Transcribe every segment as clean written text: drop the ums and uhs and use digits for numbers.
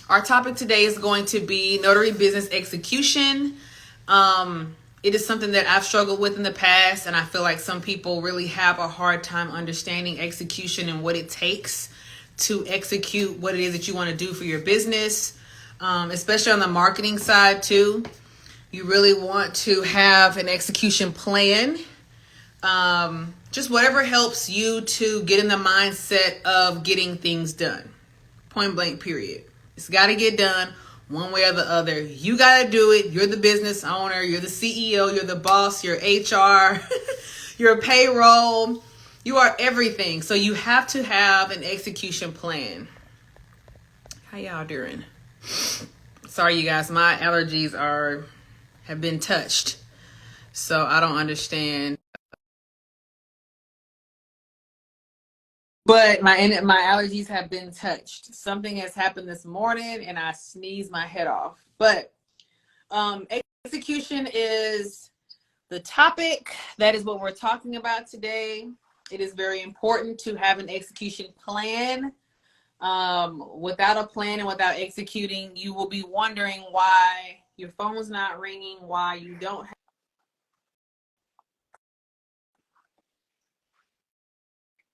Our topic today is going to be notary business execution. It is something that I've struggled with in the past, and I feel like some people really have a hard time understanding execution and what it takes to execute what it is that you want to do for your business, especially on the marketing side too. You really want to have an execution plan. Just whatever helps you to get in the mindset of getting things done. Point blank, period. It's got to get done one way or the other. You got to do it. You're the business owner. You're the CEO. You're the boss. You're HR. You're payroll. You are everything. So you have to have an execution plan. How y'all doing? Sorry, you guys. My allergies have been touched. So I don't understand. But my allergies have been touched. Something has happened this morning and I sneezed my head off. But execution is the topic. That is what we're talking about today. It is very important to have an execution plan. Without a plan and without executing, you will be wondering why your phone's not ringing, why you don't have.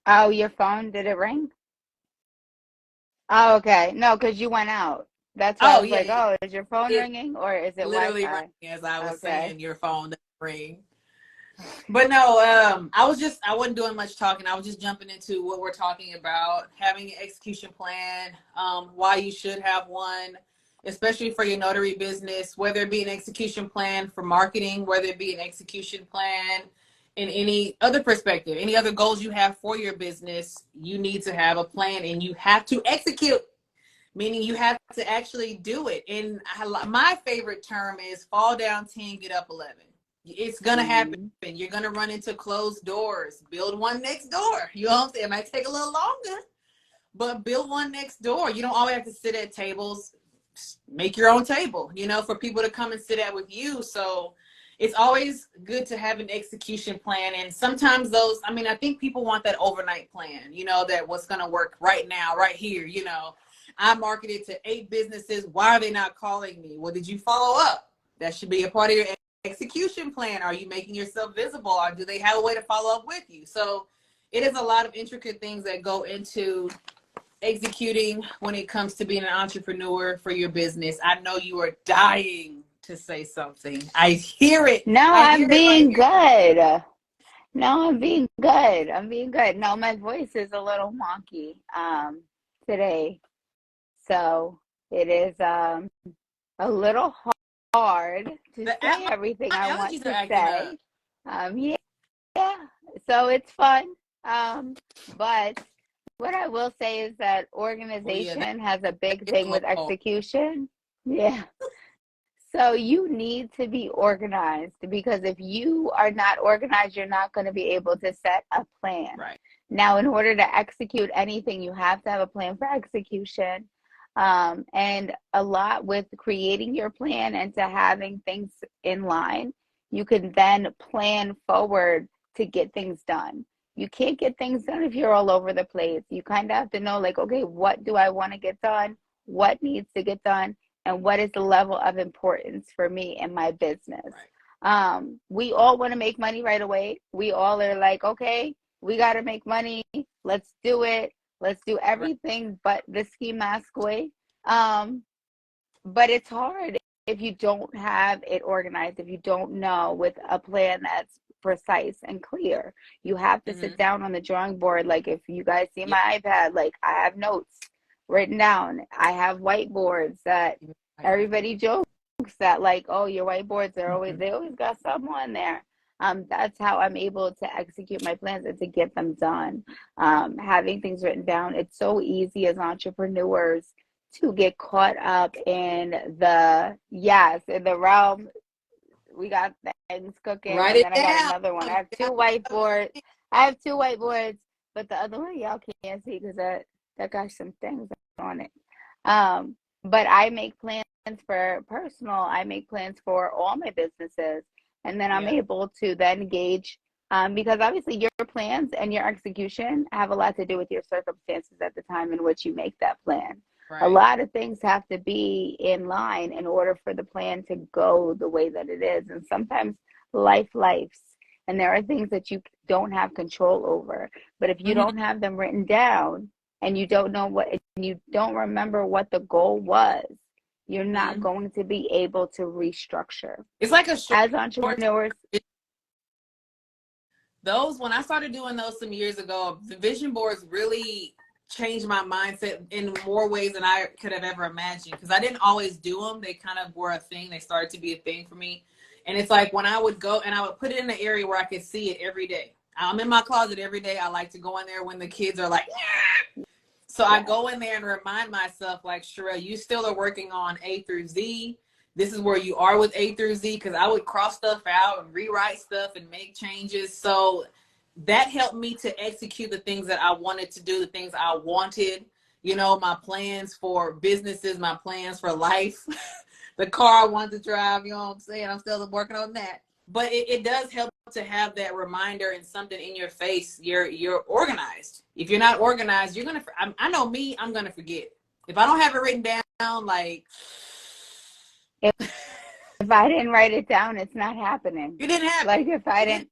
Oh, your phone, did it ring? Oh, okay. No, because you went out. That's why I Oh, was yeah, like, oh, is your phone it ringing or is it literally Wi-Fi? rang as I was Okay. saying your phone doesn't ring. But no, I wasn't doing much talking. I was just jumping into what we're talking about, having an execution plan, why you should have one, especially for your notary business, whether it be an execution plan for marketing, whether it be an execution plan in any other perspective, any other goals you have for your business, you need to have a plan and you have to execute, meaning you have to actually do it. And my favorite term is fall down 10, get up 11. It's going to happen. Mm-hmm. You're going to run into closed doors. Build one next door. You know what I'm saying? It might take a little longer, but build one next door. You don't always have to sit at tables. Make your own table, for people to come and sit at with you. So it's always good to have an execution plan. And sometimes I think people want that overnight plan, that what's going to work right now, right here. I marketed to 8 businesses. Why are they not calling me? Well, did you follow up? That should be a part of your execution plan. Are you making yourself visible, or do they have a way to follow up with you? So it is a lot of intricate things that go into executing when it comes to being an entrepreneur for your business. I know you are dying to say something. I hear it. No, I hear I'm it right being here. good. No, I'm being good. I'm being good. No, my voice is a little wonky today. So it is a little hard to The say everything my I want allergies are to acting up. say. Yeah, so it's fun. But what I will say is that Well, yeah, that organization has a big is a thing little with cold. execution. Yeah. So you need to be organized because if you are not organized, you're not going to be able to set a plan. Right. Now, in order to execute anything, you have to have a plan for execution. And a lot with creating your plan and to having things in line, you can then plan forward to get things done. You can't get things done if you're all over the place. You kind of have to know, like, okay, what do I want to get done? What needs to get done? And what is the level of importance for me and my business? Right. We all want to make money right away. We all are like, okay, we got to make money. Let's do it. Let's do Right. everything but the ski mask way. But it's hard if you don't have it organized, if you don't know with a plan that's precise and clear. You have to sit Mm-hmm. down on the drawing board. Like if you guys see Yeah. my iPad, like I have notes written down. I have whiteboards that everybody jokes that like, oh, your whiteboards are always, they always got something on there. That's how I'm able to execute my plans and to get them done. Having things written down, it's so easy as entrepreneurs to get caught up in the realm. We got things cooking, Write and it then I got down. another one. Jot I have 2 whiteboards, but the other one y'all can't see because that got some things on it. But I make plans for personal. I make plans for all my businesses, and then I'm Yeah. able to then gauge. Because obviously your plans and your execution have a lot to do with your circumstances at the time in which you make that plan. A lot of things have to be in line in order for the plan to go the way that it is. And sometimes lives. And there are things that you don't have control over. But if you don't have them written down and you don't know what, and you don't remember what the goal was, you're not going to be able to restructure. It's like a short, as entrepreneurs. Those, when I started doing those some years ago, the vision boards really changed my mindset in more ways than I could have ever imagined, because I didn't always do them. They kind of were a thing. They started to be a thing for me. And it's like when I would go and I would put it in an area where I could see it every day. I'm in my closet every day. I like to go in there when the kids are like, yeah. So I go in there and remind myself, like, Sharelle, you still are working on A through Z. This is where you are with A through Z, because I would cross stuff out and rewrite stuff and make changes. So that helped me to execute the things that I wanted to do, the things I wanted, you know, my plans for businesses, my plans for life, the car I wanted to drive, you know what I'm saying? I'm still working on that. But it does help to have that reminder and something in your face. You're organized. If you're not organized, you're going to, I know me, I'm going to forget. If I don't have it written down, like. If I didn't write it down, it's not happening. It didn't happen. Like if I didn't,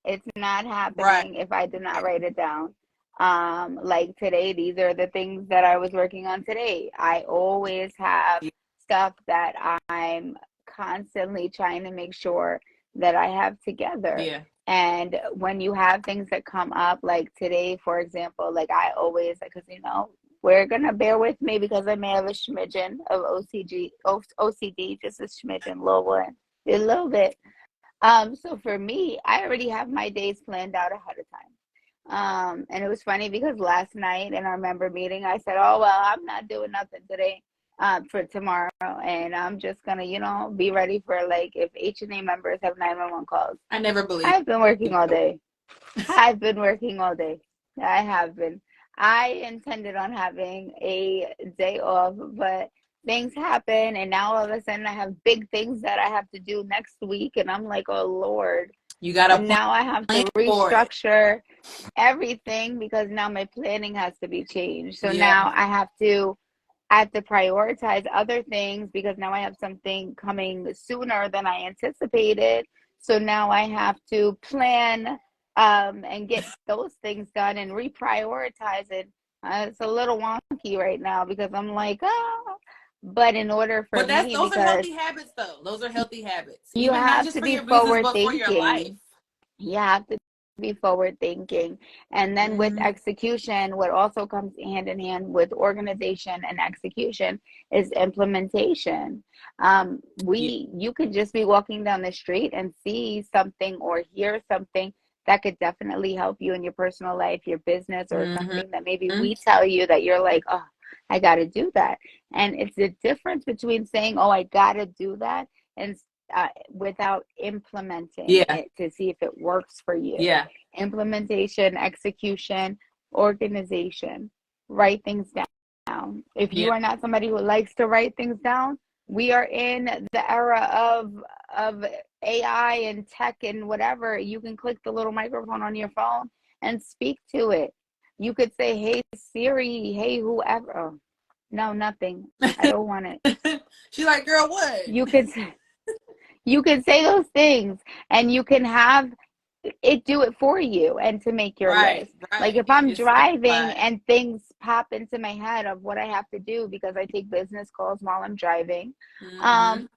it's not happening if I did not write it down. Like today, these are the things that I was working on today. I always have stuff that I'm constantly trying to make sure that I have together. Yeah. And when you have things that come up, like today, for example, like I always, because, you know, we're going to bear with me because I may have a smidgen of OCD, just a smidgen, a little bit. So for me, I already have my days planned out ahead of time. And it was funny because last night in our member meeting, I said, oh, well, I'm not doing nothing today for tomorrow. And I'm just going to, you know, be ready for like if HNA members have 911 calls. I never believe. I've been working all day. I've been working all day. I have been. I intended on having a day off, but things happen, and now all of a sudden I have big things that I have to do next week, and I'm like, oh Lord. You got to. Now I have to restructure everything because now my planning has to be changed. So now I have to prioritize other things because now I have something coming sooner than I anticipated. So now I have to plan and get those things done and reprioritize it. It's a little wonky right now because I'm like, but in order for me, those are healthy habits, though. Those are healthy habits. You have to be forward thinking. You have to be forward thinking. And then with execution, what also comes hand in hand with organization and execution is implementation. You could just be walking down the street and see something or hear something that could definitely help you in your personal life, your business, or something that maybe we tell you that you're like, oh, I got to do that. And it's the difference between saying, oh, I got to do that, and without implementing it to see if it works for you. Yeah. Implementation, execution, organization, write things down. If you are not somebody who likes to write things down, we are in the era of AI and tech and whatever. You can click the little microphone on your phone and speak to it. You could say, hey, Siri, hey, whoever. Oh, no, nothing. I don't want it. She's like, girl, what? You could say those things, and you can have it do it for you and to make your list. Like if I'm driving and things pop into my head of what I have to do because I take business calls while I'm driving. And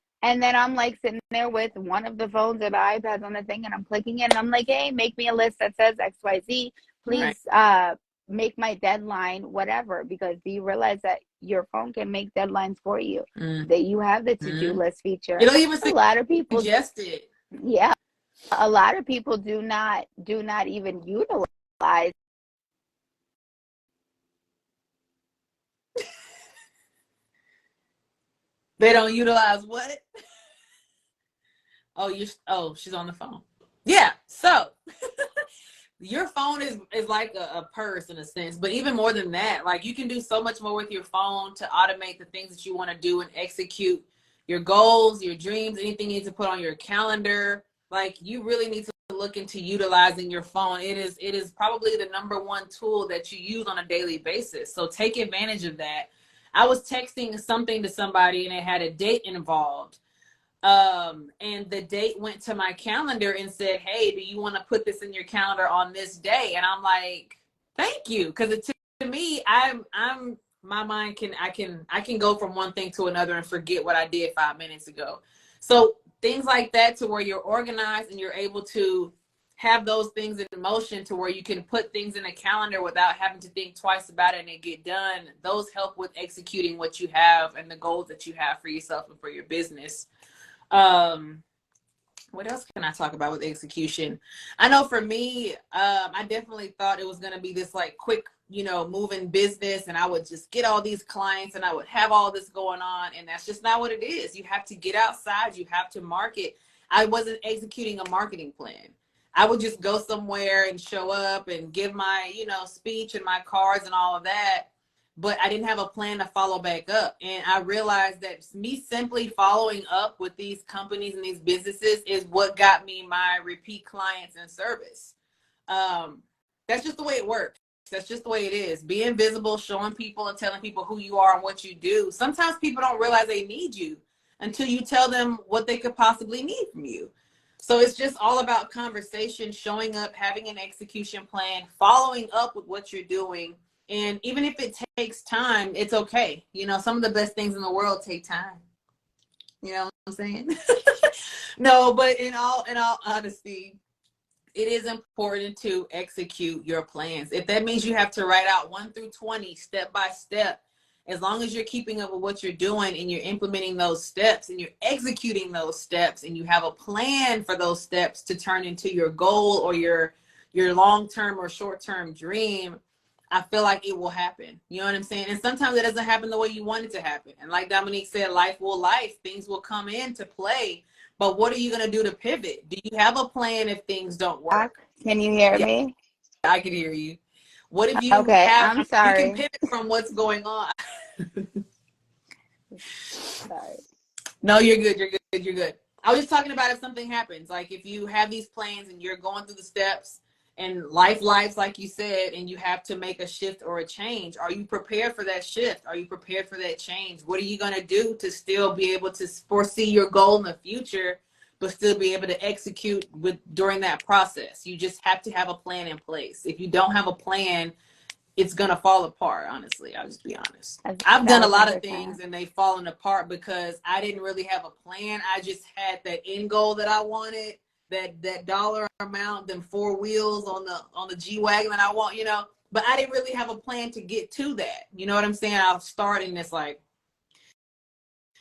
then I'm like sitting there with one of the phones or the iPads on the thing, and I'm clicking it, and I'm like, hey, make me a list that says XYZ. Please make my deadline, whatever, because do you realize that your phone can make deadlines for you? That you have the to-do list feature. You don't even a lot of people suggest it. Yeah. A lot of people do not even utilize. They don't utilize what? She's on the phone. Yeah. So your phone is like a purse in a sense, but even more than that, like you can do so much more with your phone to automate the things that you want to do and execute your goals, your dreams, anything you need to put on your calendar. Like you really need to look into utilizing your phone. It is probably the #1 tool that you use on a daily basis. So take advantage of that. I was texting something to somebody and it had a date involved. And the date went to my calendar and said, "Hey, do you want to put this in your calendar on this day?" And I'm like, "Thank you," because to me, I'm my mind I can go from one thing to another and forget what I did 5 minutes ago. So things like that, to where you're organized and you're able to have those things in motion, to where you can put things in a calendar without having to think twice about it and it get done. Those help with executing what you have and the goals that you have for yourself and for your business. What else can I talk about with execution? I know for me, I definitely thought it was going to be this like quick, moving business, and I would just get all these clients and I would have all this going on. And that's just not what it is. You have to get outside. You have to market. I wasn't executing a marketing plan. I would just go somewhere and show up and give my, speech and my cards and all of that. But I didn't have a plan to follow back up. And I realized that me simply following up with these companies and these businesses is what got me my repeat clients and service. That's just the way it works. That's just the way it is. Being visible, showing people and telling people who you are and what you do. Sometimes people don't realize they need you until you tell them what they could possibly need from you. So it's just all about conversation, showing up, having an execution plan, following up with what you're doing. And even if it takes time, it's okay. Some of the best things in the world take time. You know what I'm saying? No, but in all honesty, it is important to execute your plans. If that means you have to write out 1 through 20 step by step, as long as you're keeping up with what you're doing and you're implementing those steps and you're executing those steps and you have a plan for those steps to turn into your goal or your long-term or short-term dream, I feel like it will happen. You know what I'm saying? And sometimes it doesn't happen the way you want it to happen. And like Dominique said, life. Things will come into play. But what are you going to do to pivot? Do you have a plan if things don't work? Can you hear me? I can hear you. What if you Okay, I'm sorry. You can pivot from what's going on. Sorry. No, you're good. You're good. I was just talking about if something happens, like if you have these plans and you're going through the steps and lives, like you said, and you have to make a shift or a change. Are you prepared for that shift? Are you prepared for that change? What are you going to do to still be able to foresee your goal in the future, but still be able to execute during that process? You just have to have a plan in place. If you don't have a plan, it's going to fall apart. Honestly, I'll just be honest. I've done a lot of things and they've fallen apart because I didn't really have a plan. I just had that end goal that I wanted. That dollar amount, them 4 wheels on the G-Wagon that I want, but I didn't really have a plan to get to that. You know what I'm saying? I'll start and it's like,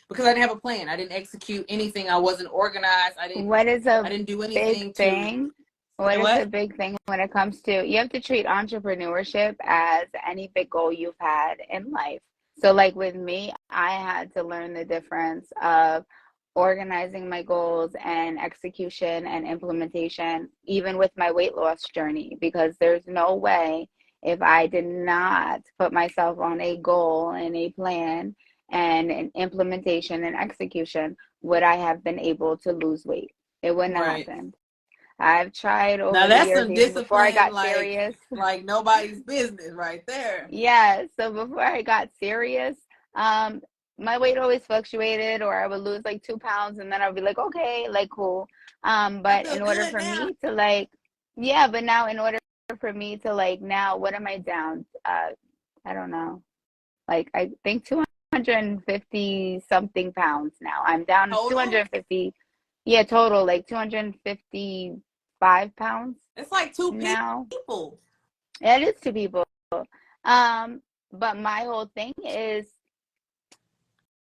because I didn't have a plan. I didn't execute anything. I wasn't organized. I didn't do anything thing? What is a big thing when it comes to, you have to treat entrepreneurship as any big goal you've had in life. So like with me, I had to learn the difference of organizing my goals and execution and implementation, even with my weight loss journey, because there's no way, if I did not put myself on a goal and a plan and an implementation and execution, would I have been able to lose weight? It wouldn't have happened. I've tried over the years, even before I got serious. Like nobody's business right there. Yeah, so before I got serious, my weight always fluctuated, or I would lose like 2 pounds and then I'd be like, okay, like cool. But in order for me to but now in order for me to now, what am I down? I don't know. Like I think 250 something pounds now. I'm down to 250. Yeah, total like 255 pounds. It's like 2 now. People. It is 2 people. But my whole thing is,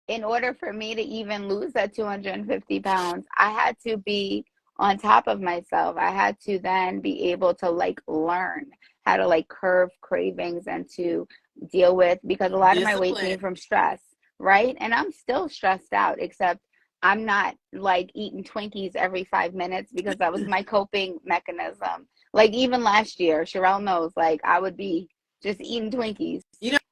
in order for me to even lose that 250 pounds, I had to be on top of myself. I had to then be able to learn how to curb cravings and to deal with, because a lot of my weight came from stress, right? And I'm still stressed out, except I'm not eating Twinkies every 5 minutes, because that was my coping mechanism. Even last year, Sharelle knows, I would be just eating Twinkies.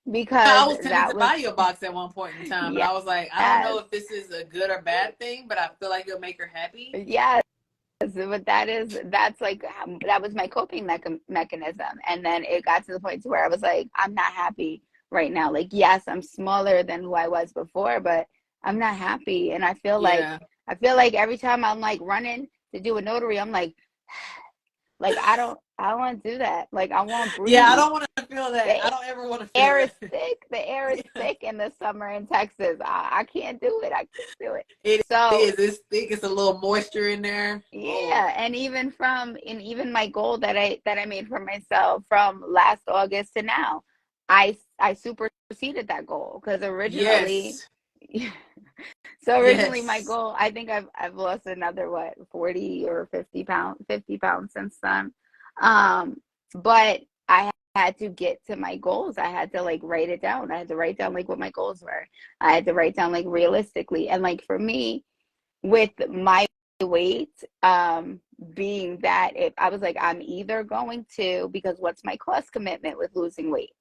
Because I was tempted to buy you a box at one point in time, but I was like, I don't know if this is a good or bad thing, but I feel like it'll make her happy. Yes, that's like, that was my coping mechanism. And then it got to the point to where I was like, I'm not happy right now. Like, yes, I'm smaller than who I was before, but I'm not happy. And I feel like every time I'm like running to do a notary, I'm like I don't want to do that. Like, I want to breathe. Yeah, I don't want to feel that. I don't ever want to feel air that. is thick. The air is thick in the summer in Texas. I can't do it. I can't do it. It is. It's thick. It's a little moisture in there. Yeah, and even my goal that I made for myself from last August to now, I superseded that goal, because originally, so originally my goal, I think I've lost another 40 or 50 pounds since then. But I had to get to my goals. I had to like write it down. I had to write down like what my goals were. I had to write down like realistically. And like for me, with my weight, being that if I was like, I'm either going to, because what's my cost commitment with losing weight?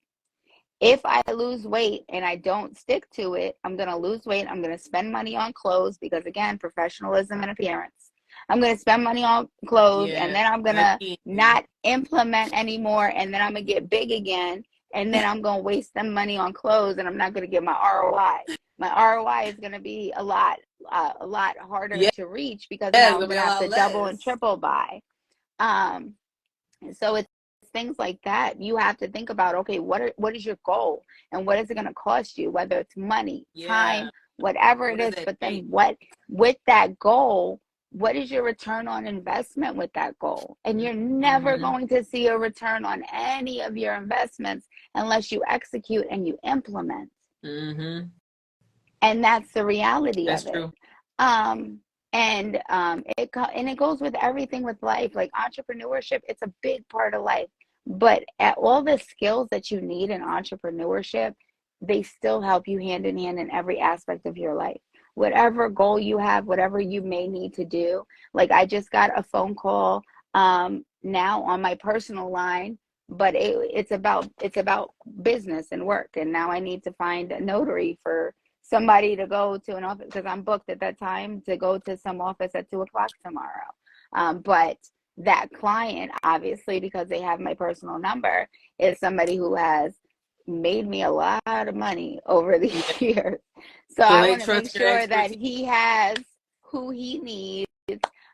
If I lose weight and I don't stick to it, I'm going to lose weight. I'm going to spend money on clothes, because again, professionalism and appearance. I'm going to spend money on clothes, and then I'm going to not implement anymore, and then I'm going to get big again, and then I'm going to waste some money on clothes, and I'm not going to get my ROI. My ROI is going to be a lot harder to reach, because now I'm going to have to double and triple buy. So it's things like that. You have to think about, okay, what is your goal, and what is it going to cost you, whether it's money, time, whatever it is. But then what, with that goal, what is your return on investment with that goal? And you're never going to see a return on any of your investments unless you execute and you implement. And that's the reality of it. True. And it goes with everything with life. Like entrepreneurship, it's a big part of life. But at all the skills that you need in entrepreneurship, they still help you hand in hand in every aspect of your life. Whatever goal you have, whatever you may need to do. Like I just got a phone call now on my personal line, but it's about business and work. And now I need to find a notary for somebody to go to an office, because I'm booked at that time to go to some office at 2:00 tomorrow. But that client, obviously, because they have my personal number, is somebody who has made me a lot of money over the years. So I want to make sure that he has who he needs.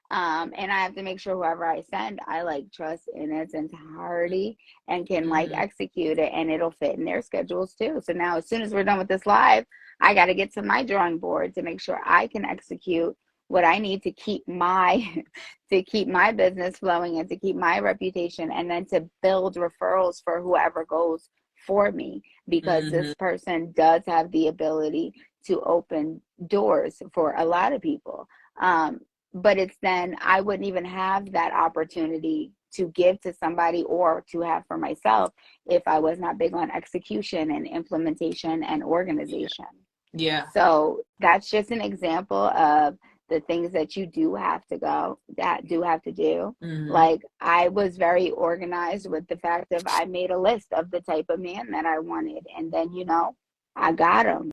And I have to make sure whoever I send, I like trust in its entirety and can like execute it, and it'll fit in their schedules too. So now as soon as we're done with this live, I got to get to my drawing board to make sure I can execute what I need to keep my business flowing and to keep my reputation, and then to build referrals for whoever goes for me, because this person does have the ability to open doors for a lot of people. But it's then I wouldn't even have that opportunity to give to somebody or to have for myself if I was not big on execution and implementation and organization. So that's just an example of the things that you do have to do. Like I was very organized with the fact of I made a list of the type of man that I wanted, and then I got him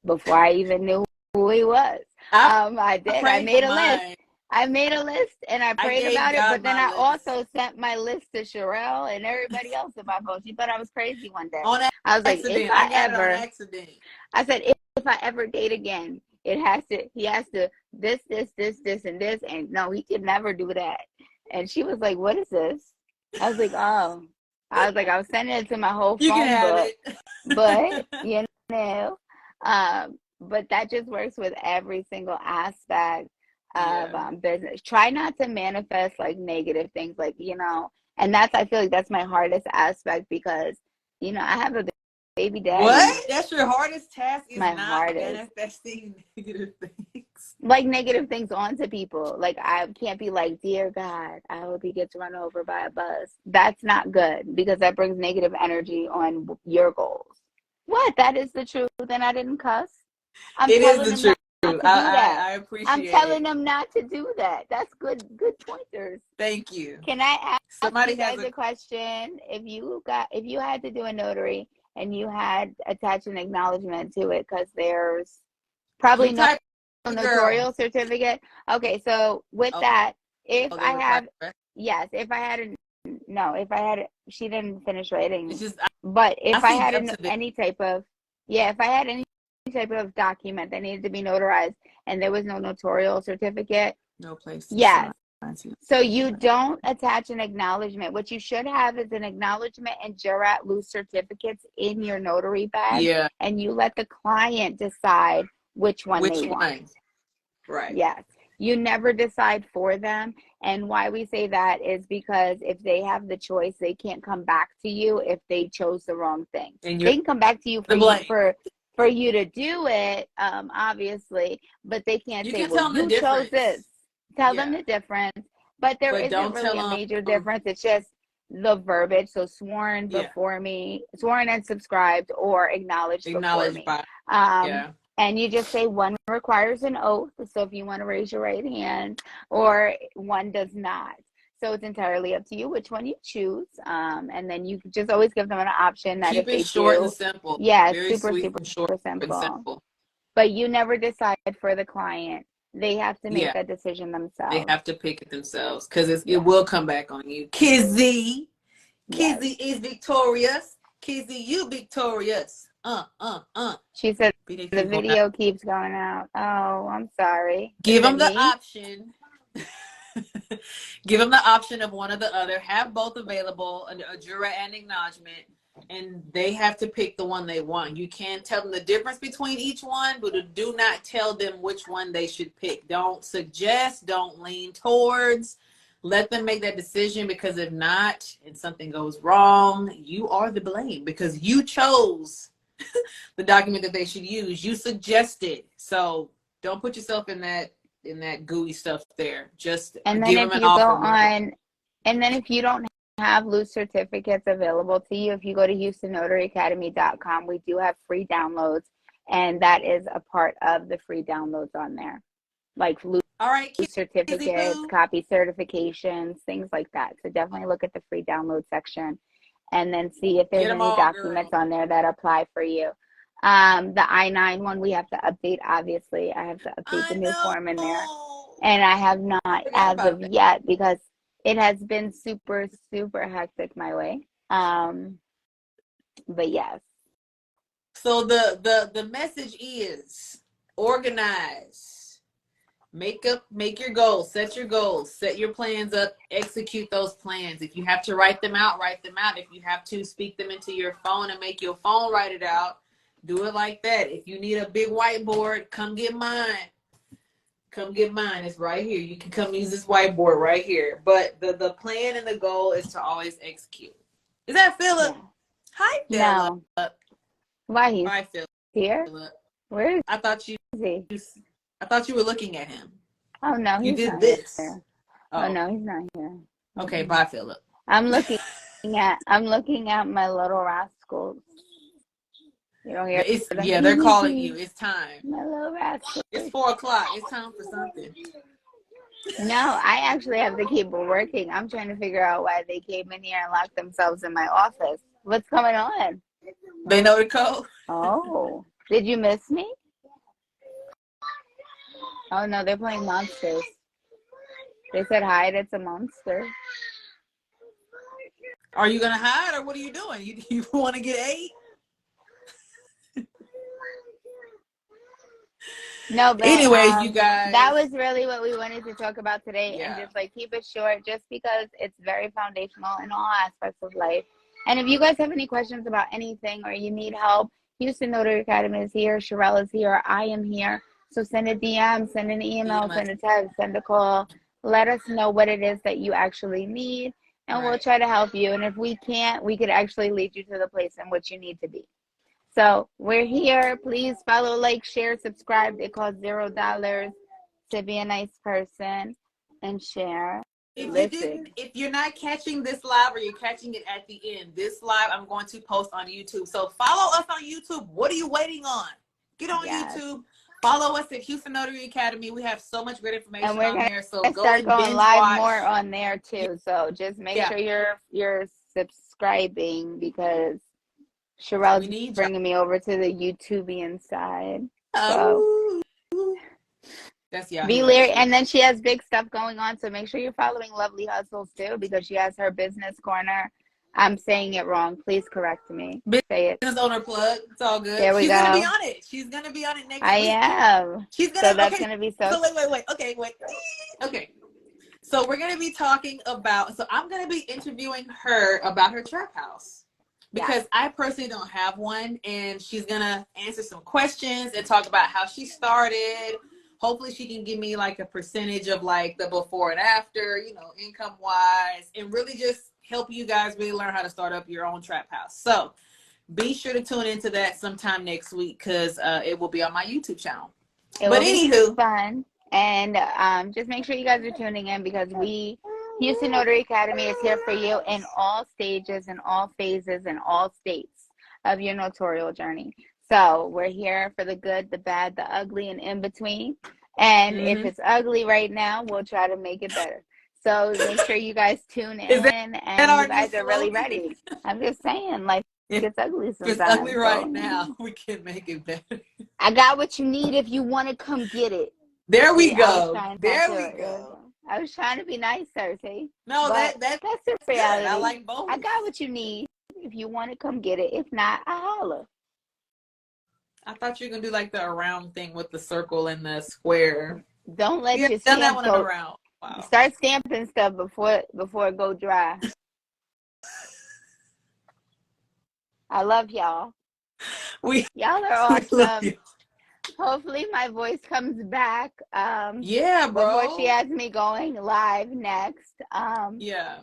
before I even knew who he was. I did. I made a list. I made a list and I prayed about it, but then I also sent my list to Sharelle and everybody else in my phone. She thought I was crazy one day. I was like, I said, if I ever date again, he has to this, and this. And no, he could never do that. And she was like, what is this? I was like, oh. I was sending it to my whole phone book. But, but that just works with every single aspect of business. Try not to manifest like negative things, like, and I feel like that's my hardest aspect, because, I have a baby daddy. What? That's your hardest task? Is my not hardest. Manifesting negative things. Like negative things onto people. Like I can't be like, dear God, I hope he gets run over by a bus. That's not good, because that brings negative energy on your goals. What? That is the truth, and I didn't cuss. It is the truth. I appreciate it. I'm telling them not to do that. That's good pointers. Thank you. Can I ask Somebody you guys a question? If you had to do a notary and you had attached an acknowledgement to it, because there's probably no notarial certificate. Okay, so with that, if Oh, they I require have, the rest? yes, if I had, no, if I had, she didn't finish It's writing, just but I if I see had up to the any type of, yeah, if I had any type of document that needed to be notarized and there was no notarial certificate, no place to yes. sign. So you don't attach an acknowledgement. What you should have is an acknowledgement and jurat loose certificates in your notary bag, Yeah. and you let the client decide which one Which they one? want. Right. Yes. You never decide for them. And why we say that is because if they have the choice, they can't come back to you if they chose the wrong thing. And They you're can come back to you the blame. for you to do it, obviously, but they can't You say, can well, tell them the you chose this. difference. Tell them Yeah. the difference. But there But isn't don't tell really a them. major difference. It's just the verbiage. So sworn Yeah. before me, sworn and subscribed, or acknowledged before Acknowledged me. by. Um, Yeah. and you just say one requires an oath. So if you want to raise your right hand, or one does not. So it's entirely up to you which one you choose. And then you just always give them an option that if Keep it they short and do, simple. yeah, Very super, sweet super and short and simple. simple. But you never decide for the client. They have to make Yeah. that decision They themselves. have to pick it themselves because it Yeah. will come back on you. Kizzy. Yes. Kizzy is victorious. Kizzy, you victorious. She said They the keep going out. video keeps going out. Oh, I'm sorry. Give Is it them the me? option. Give them the option of one or the other. Have both available, a juror and acknowledgement, and they have to pick the one they want. You can tell them the difference between each one, but do not tell them which one they should pick. Don't suggest, don't lean towards. Let them make that decision, because if not, and something goes wrong, you are the blame because you chose the document that they should use. You suggested. So don't put yourself in that gooey stuff there. Just And then give if them an you go offer. on, and then if you don't have loose certificates available to you, if you go to HoustonNotaryAcademy.com, we do have free downloads, and that is a part of the free downloads on there, like loose All right, certificates, copy certifications, things like that. So definitely look at the free download section and then see if there's any documents on there that apply for you. The I-9 one we have to update, obviously. I have to update the new form in there. And I have not as of yet because it has been super, super hectic my way. But yes. So the message is organize. Make your goals, set your goals, set your plans up, execute those plans. If you have to write them out, write them out. If you have to speak them into your phone and make your phone write it out, do it like that. If you need a big whiteboard, come get mine. Come get mine. It's right here. You can come use this whiteboard right here. But the plan and the goal is to always execute. Is that Philip? Yeah. Hi, Philip. No. Why he's Hi, Philip. Here? Where is I thought you were looking at him. Oh no, you he's did not this. Here. Oh no, he's not here. Okay, bye, Philip. I'm looking at my little rascals. You don't hear them? Yeah, they're calling you. It's time. My little rascals. It's 4:00. It's time for something. No, I actually have the keyboard working. I'm trying to figure out why they came in here and locked themselves in my office. What's going on? They know the code. Oh, did you miss me? Oh no, they're playing monsters. They said hide. It's a monster. Are you gonna hide, or what are you doing? You want to get 8? No, but anyways, you guys, that was really what we wanted to talk about today. Yeah. And just like keep it short, just because it's very foundational in all aspects of life. And if you guys have any questions about anything or you need help, Houston Notary Academy is here, Sharelle is here, I am here. So send a DM, send an email, send a text, send a call. Let us know what it is that you actually need, and we'll try to help you. And if we can't, we could actually lead you to the place in which you need to be. So we're here. Please follow, like, share, subscribe. It costs $0 to be a nice person and share. If you're not catching this live, or you're catching it at the end, this live I'm going to post on YouTube. So follow us on YouTube. What are you waiting on? Get on YouTube. Follow us at Houston Notary Academy. We have so much great information on there. So go start and going live watch. more on there too. So just make sure you're subscribing, because Sharelle's bringing me over to the YouTubian side. So That's Yahoo Be Leary, Answers. and then she has big stuff going on. So make sure you're following Lovelee Hustles too, because she has her business corner. I'm saying it wrong. Please correct me. Say it. Business owner plug. It's all good. There we She's go. gonna be on it. She's gonna be on it next I week. am. She's gonna. So that's Okay. gonna be so. So wait. Okay, wait. Okay. So we're gonna be talking about. So I'm gonna be interviewing her about her trap house because I personally don't have one, and she's gonna answer some questions and talk about how she started. Hopefully she can give me like a percentage of like the before and after, you know, income wise, and really just help you guys really learn how to start up your own trap house. So be sure to tune into that sometime next week because it will be on my YouTube channel. It will be fun. And just make sure you guys are tuning in because Houston Notary Academy is here for you in all stages and all phases and all states of your notarial journey. So we're here for the good, the bad, the ugly, and in between. And if it's ugly right now, we'll try to make it better. So make sure you guys tune in and you guys are really ready. I'm just saying, life gets ugly sometimes. If it's ugly right now, we can make it better. I got what you need if you want to come get it. There we go. There we go. I was trying to be nicer, see? No, that's the reality. I like both. I got what you need if you want to come get it. If not, I holler. I thought you were gonna do like the around thing with the circle and the square. Don't let your done that stamp one go. around. Wow. Start stamping stuff before it go dry. I love y'all. Y'all are awesome. Hopefully my voice comes back. Yeah, bro. Before she has me going live next. Yeah.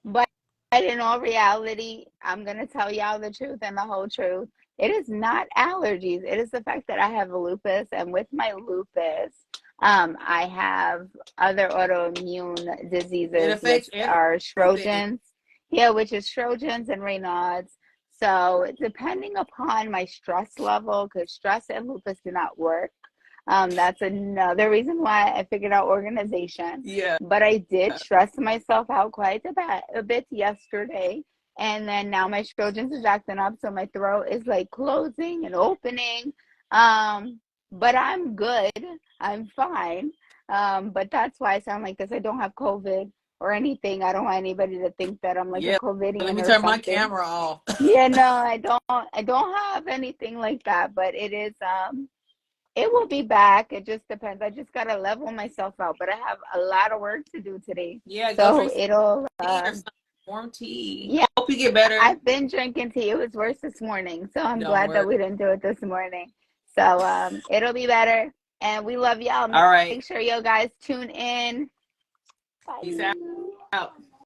But in all reality, I'm gonna tell y'all the truth and the whole truth. It is not allergies. It is the fact that I have lupus, and with my lupus, I have other autoimmune diseases, which are Sjogren's. Yeah, which is Sjogren's and Raynaud's. So depending upon my stress level, because stress and lupus do not work. That's another reason why I figured out organization. Yeah. But I did stress myself out quite a bit yesterday. And then now my Sjogren's is acting up, so my throat is like closing and opening. But I'm good. I'm fine. But that's why I sound like this. I don't have COVID or anything. I don't want anybody to think that I'm like a COVIDian. Let me turn my camera off. Yeah, no, I don't have anything like that. But it is it will be back. It just depends. I just gotta level myself out. But I have a lot of work to do today. Yeah, so it'll warm tea. Yeah, hope you get better. I've been drinking tea. It was worse this morning, so I'm glad that we didn't do it this morning. So it'll be better, and we love y'all. All right, make sure you guys tune in. Bye. Peace out.